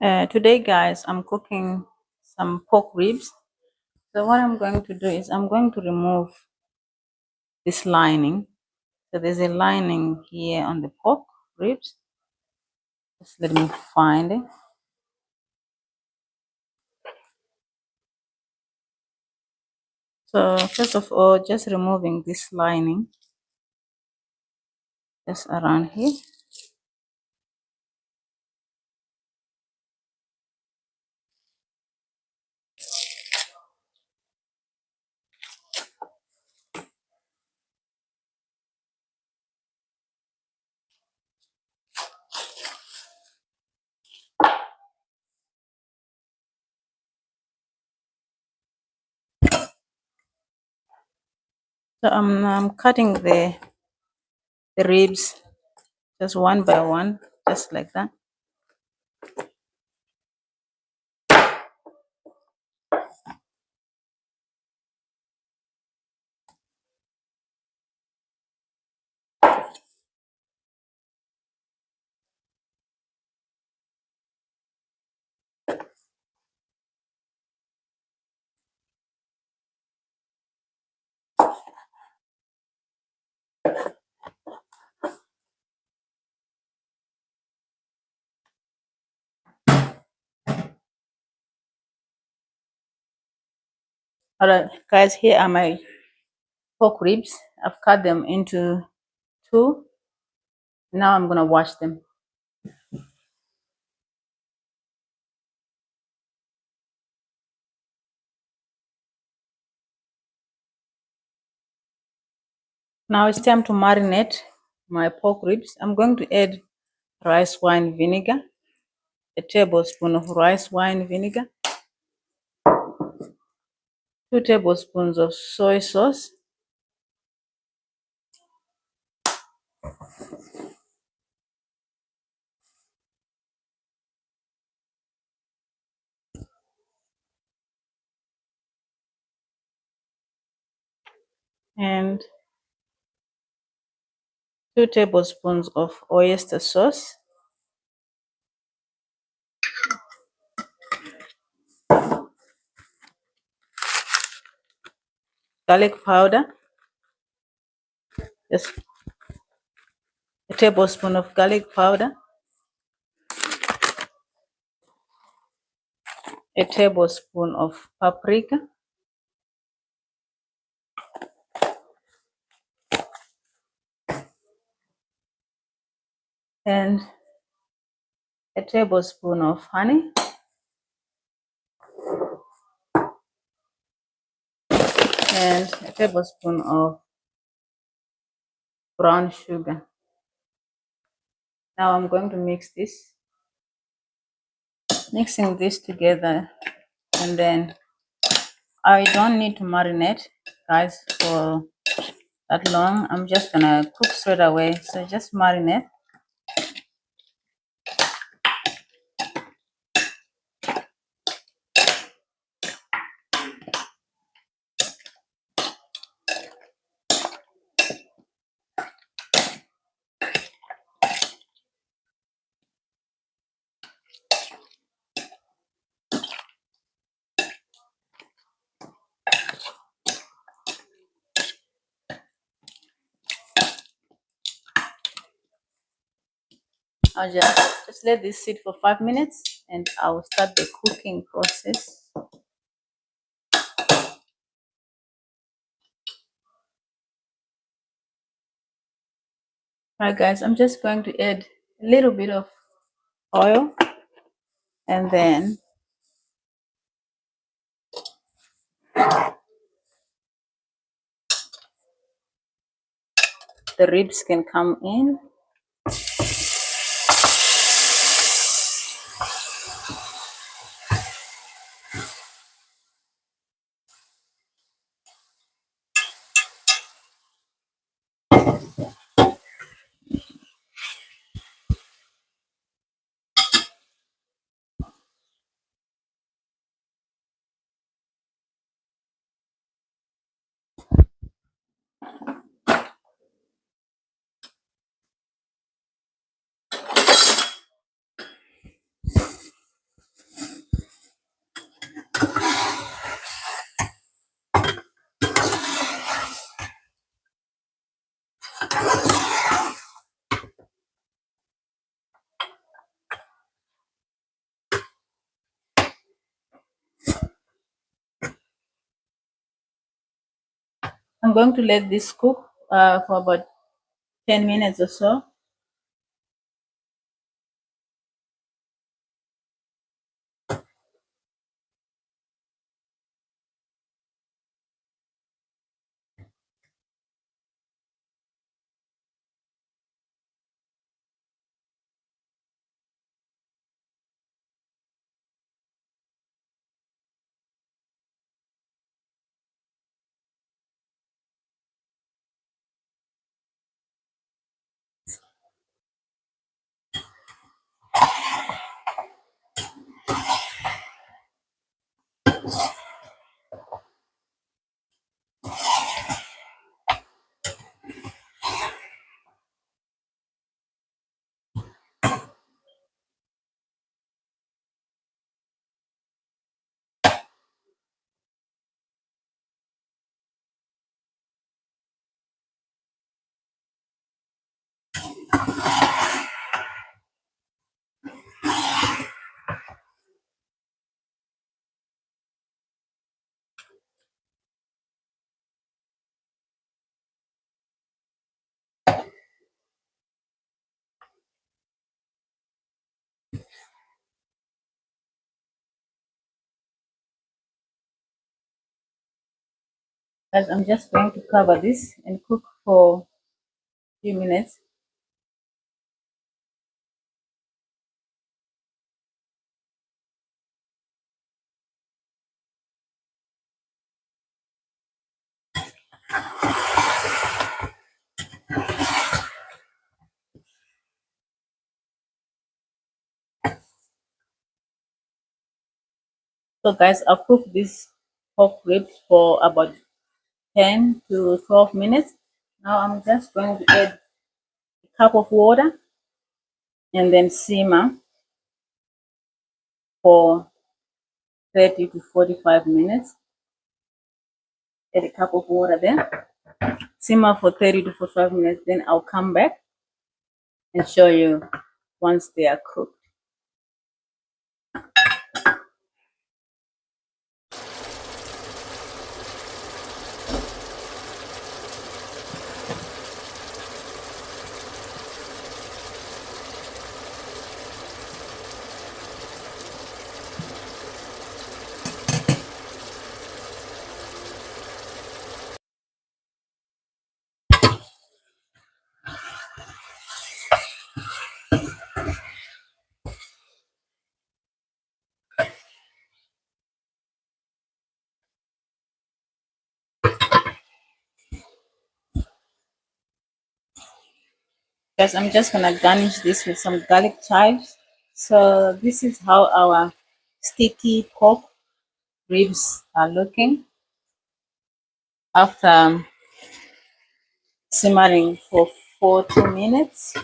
Today, guys, I'm cooking some pork ribs. So what I'm going to do is I'm going to remove this lining. So there's a lining here on the pork ribs. Just let me find it. So first of all, just removing this lining just around here. So I'm cutting the ribs just one by one, just like that. Alright, guys, here are my pork ribs. I've cut them into two. Now I'm gonna wash them. Now it's time to marinate my pork ribs. I'm going to add rice wine vinegar, a tablespoon of rice wine vinegar, 2 tablespoons of soy sauce, and 2 tablespoons of oyster sauce, garlic powder, just a tablespoon of garlic powder, a tablespoon of paprika, and a tablespoon of honey, and a tablespoon of brown sugar. Now I'm going to mixing this together, and then I don't need to marinate, guys, for that long. I'm just gonna cook straight away. So just marinate. I'll just let this sit for 5 minutes, and I will start the cooking process. Alright, guys, I'm just going to add a little bit of oil, and then the ribs can come in. I'm going to let this cook for about 10 minutes or so. Guys, I'm just going to cover this and cook for a few minutes. So guys, I've cooked this pork ribs for about 10 to 12 minutes. Now I'm just going to add a cup of water and then simmer for 30 to 45 minutes. Add a cup of water there. Simmer for 30 to 45 minutes. Then I'll come back and show you once they are cooked. Guys, I'm just gonna garnish this with some garlic chives. So this is how our sticky pork ribs are looking after simmering for 40 minutes.